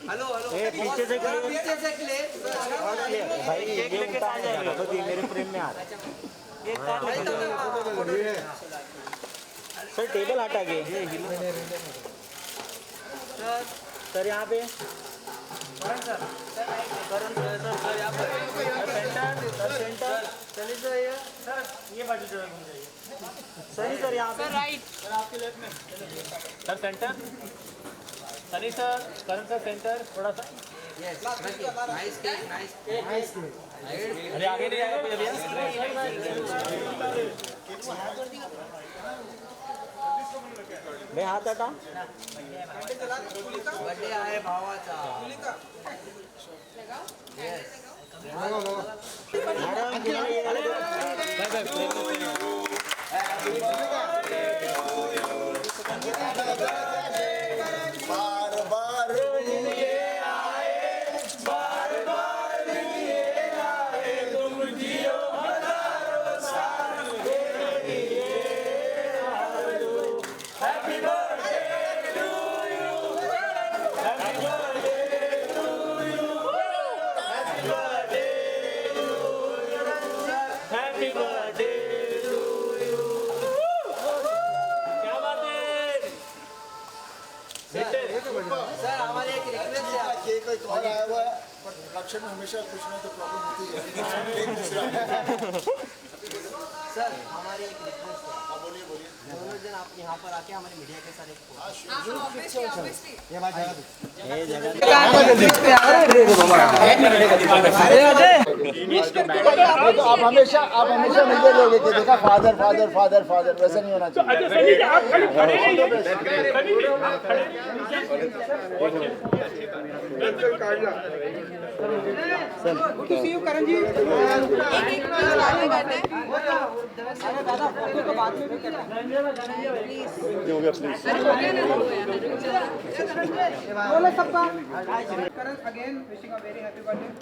Hello hello पीछे से clay भाई ये उल्टा आ जाएगा तो ये मेरे फ्रेम में आ रहा है। सर टेबल हटा के सर यहाँ पे सेंटर चलिए सर ये बाजू जरा घूम जाइए सही सर यहाँ पे राइट सर आपके लेफ्ट में सर सेंटर सनी सर करण सर सेंटर थोड़ा सा अरे आगे नहीं आएगा भैया मैं हाथ हटा बर्थडे आहे भावाचा प्रोडक्शन में हमेशा कुछ ना तो प्रॉब्लम होती है सर हमारी एक रिक्वेस्ट है बोलिए दोनों जन आप यहाँ पर आके हमारे मीडिया के साथ एक आप हमेशा मिलते रहोगे कि देखा फादर फादर फादर फादर वैसा नहीं होना चाहिए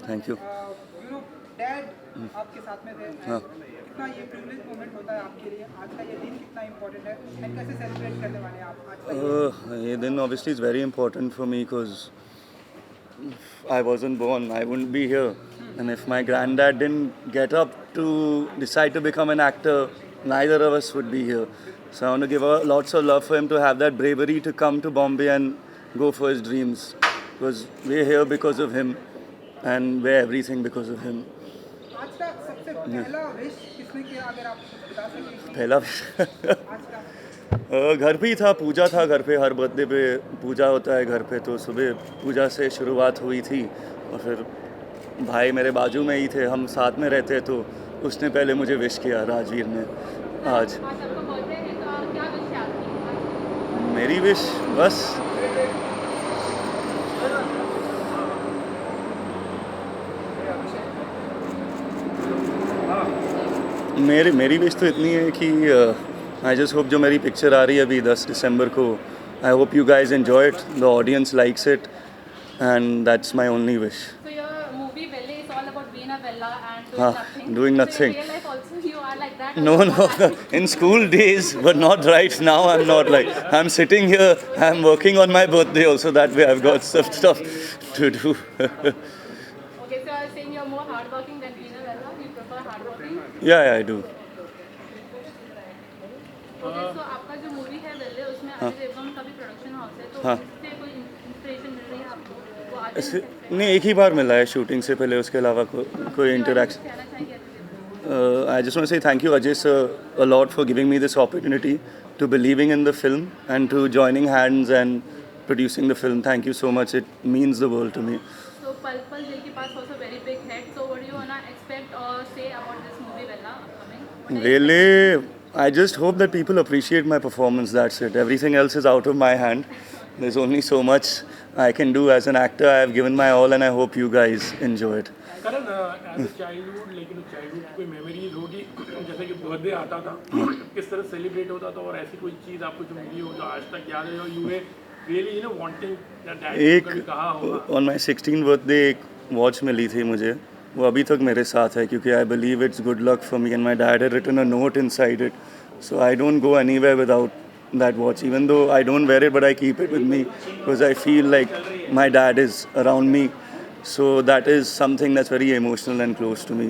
थैंक यू डैड आपके साथ में थे कितना ये प्रिविलेज मोमेंट होता है आपके लिए आज का ये दिन कितना इम्पोर्टेंट है एंड कैसे सेलिब्रेट करने वाले हैं आप आज का ये दिन obviously is very important for me because I wasn't born, I wouldn't be here. And if my granddad didn't get up to decide to become an actor, neither of us would be here. So I want to give lots of love for him to have that bravery to come to Bombay and go for his dreams. Because we're here because of him and we're everything because of him. आज का सबसे पहला wish किसने किया अगर आप बता सकें पहला घर पे ही था, पूजा था घर पे, हर बर्थडे पे पूजा होता है घर पे, तो सुबह पूजा से शुरुआत हुई थी और फिर भाई मेरे बाजू में ही थे, हम साथ में रहते, तो उसने पहले मुझे विश किया, राजवीर ने। आज मेरी विश बस मेरी विश तो इतनी है कि आई जस्ट होप जो मेरी पिक्चर आ रही है अभी 10 दिसंबर को, I hope you guys enjoy it, the audience likes it and that's my only wish. So your movie Vella is all about being a Vella and doing nothing. So in real life also you are like that? No, in school days, but not right now. I'm not like, I'm sitting here, I'm working on my birthday also, that way I've got some stuff to do. Okay, so I was saying you're more hardworking than being a Vella. You prefer hardworking? Yeah, I do. Okay, so आपका जो movie है वेले उसमें अजय देवगन का भी production house है, तो इससे कोई इंस्पिरेशन मिल रही है आपको? वो आज नहीं, एक ही बार मिला है शूटिंग से पहले, उसके अलावा कोई इंटरेक्शन। कहना चाहेंगे? I just want to say thank you Ajay sir a lot for giving me this opportunity, to believing in the film and to joining hands and producing the film. Thank you so much, it means the world to me. So Pal Pal Dil Ke Paas also very big hit. So what do you wanna expect or say about this movie Vella upcoming? Really, I just hope that people appreciate my performance, that's it. Everything else is out of my hand. There's only so much I can do as an actor. I have given my all and I hope you guys enjoy it. करण as childhood, लेकिन childhood की कोई memories होगी, जैसे कि birthday आता था किस तरह सेलिब्रेट होता था, और ऐसी कोई चीज़ आपको जो मिली हो जो आज तक याद है, you way really you know wanting that dad कभी कहा होगा? ऑन माई 16th बर्थडे एक वॉच मिली थी मुझे, वो अभी तक मेरे साथ है, क्योंकि I believe it's good luck for me and my dad had written a note inside it So I don't go anywhere without that watch. Even though I don't wear it, but I keep it with me because I feel like my dad is around me. So that is something that's very emotional and close to me.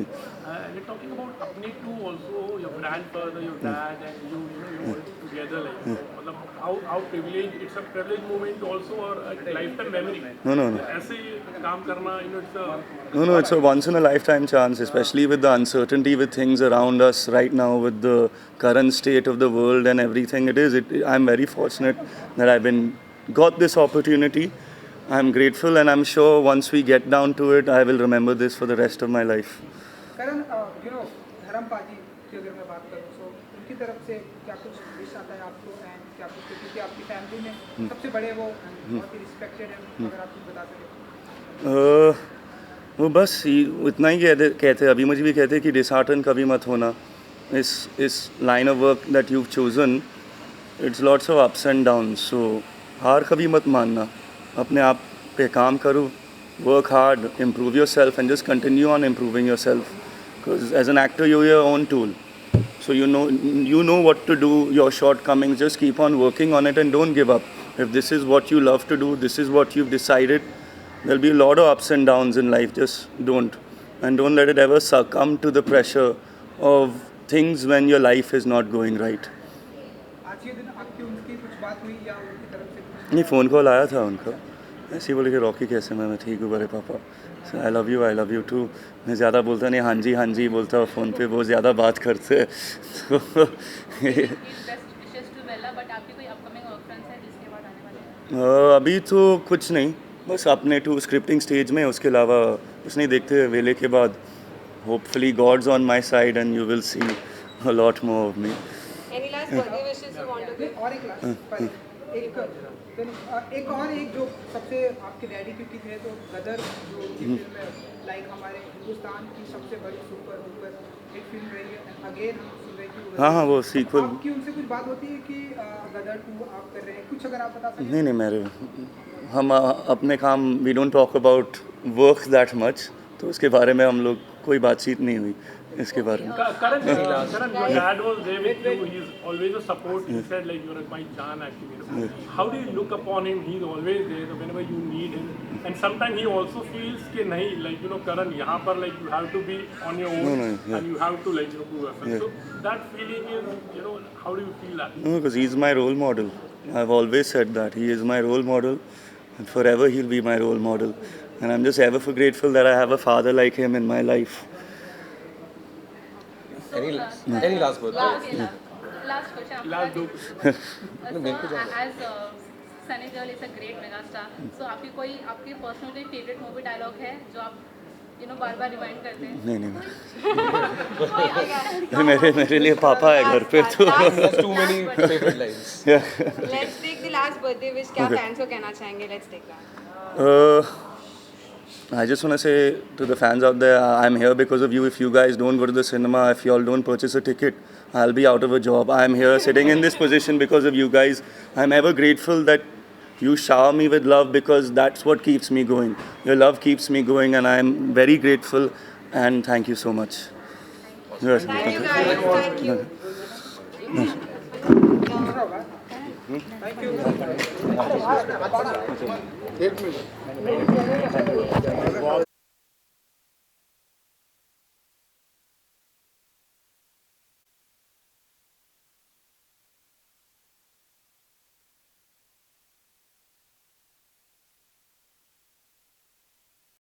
We're talking about apne too also, your grandfather, your dad and you all together like, मतलब how privileged, it's a privileged moment also or a lifetime memory. No. ऐसे काम करना, it's a... No, it's a once in a lifetime chance, especially with the uncertainty with things around us right now, with the current state of the world and everything. I'm very fortunate that got this opportunity. I'm grateful, and I'm sure once we get down to it, I will remember this for the rest of my life. करण धर्म पाजी की अगर मैं बात करूँ तो उनकी तरफ से क्या कुछ विश आता है आपको एंड क्या कुछ, क्योंकि आपकी फैमिली में सबसे बड़े वो बहुत ही रिस्पेक्टेड है, अगर आप कुछ बता सकें। वो बस इतना ही कहते अभी मुझे भी कहते कि डिसहार्टन कभी मत होना। इस line of work that you chosen, it's lots of ups and down, so हार कभी मत मानना, अपने आप पे काम करो, work hard, improve yourself, and just continue on improving yourself. Because as an actor, you're your own tool. So you know what to do, your shortcomings. Just keep on working on it and don't give up. If this is what you love to do, this is what you've decided, there'll be a lot of ups and downs in life. Just don't. And don't let it ever succumb to the pressure of things when your life is not going right. आज के दिन आपकी उनकी कुछ बात हुई या उनकी तरफ से कुछ? नहीं, फ़ोन कॉल आया था उनका, ऐसे ही बोले कि रॉकी कैसे, मैं ठीक हूँ बड़े पापा, आई लव यू टू। मैं ज़्यादा बोलता नहीं, हाँ जी बोलता हूँ फ़ोन पे, बहुत ज़्यादा बात करते हैं। अभी तो कुछ नहीं, बस अपने स्क्रिप्टिंग स्टेज में, उसके अलावा कुछ नहीं देखते। वेले के बाद hopefully God's on my side and you will see a lot more of me. Any last birthday wishes you want to give? और एक लास्ट एक और एक जो सबसे आपके डैडी क्योंकि थे तो गदर जो फिल्म है, लाइक हमारे हिंदुस्तान की सबसे बड़ी सुपर डुपर एक फिल्म रही है, अगेन हम सुन रहे थे। हाँ, वो सीक्वल। आपकी उनसे कुछ बात होती है कि गदर 2 आप कर रहे हैं, कुछ अगर आप बता सकें? नहीं, हम अपने काम, we don't talk about work that much, तो उसके बारे में हम लोग कोई बातचीत नहीं हुई इसके बारे में। Karan, your dad was there with you. He's always a support. He said like you're my Jaan actually. How do you look upon him? He's always there whenever you need him. And sometimes he also feels कि नहीं, like Karan, यहाँ पर like you have to be on your own and you have to like prove yourself. So that feeling is how do you feel that? No, because he's my role model. I've always said that he is my role model, and forever he'll be my role model. And I'm just ever grateful that I have a father like him in my life. Any last word? Last question. Last do. As Sunny Deol is a great megastar, so आपकी personally favorite movie dialogue है जो आप बार-बार remind करते हैं? नहीं, मेरे लिए पापा है घर पे, तो Too many favorite lines. Let's take the last birthday wish. क्या fans को कहना चाहेंगे? Let's take that. I just want to say to the fans out there, I'm here because of you. If you guys don't go to the cinema, if you all don't purchase a ticket, I'll be out of a job. I'm here sitting in this position because of you guys. I'm ever grateful that you shower me with love, because that's what keeps me going. Your love keeps me going, and I'm very grateful, and thank you so much. Yes. Thank you guys. Thank you. Thank you.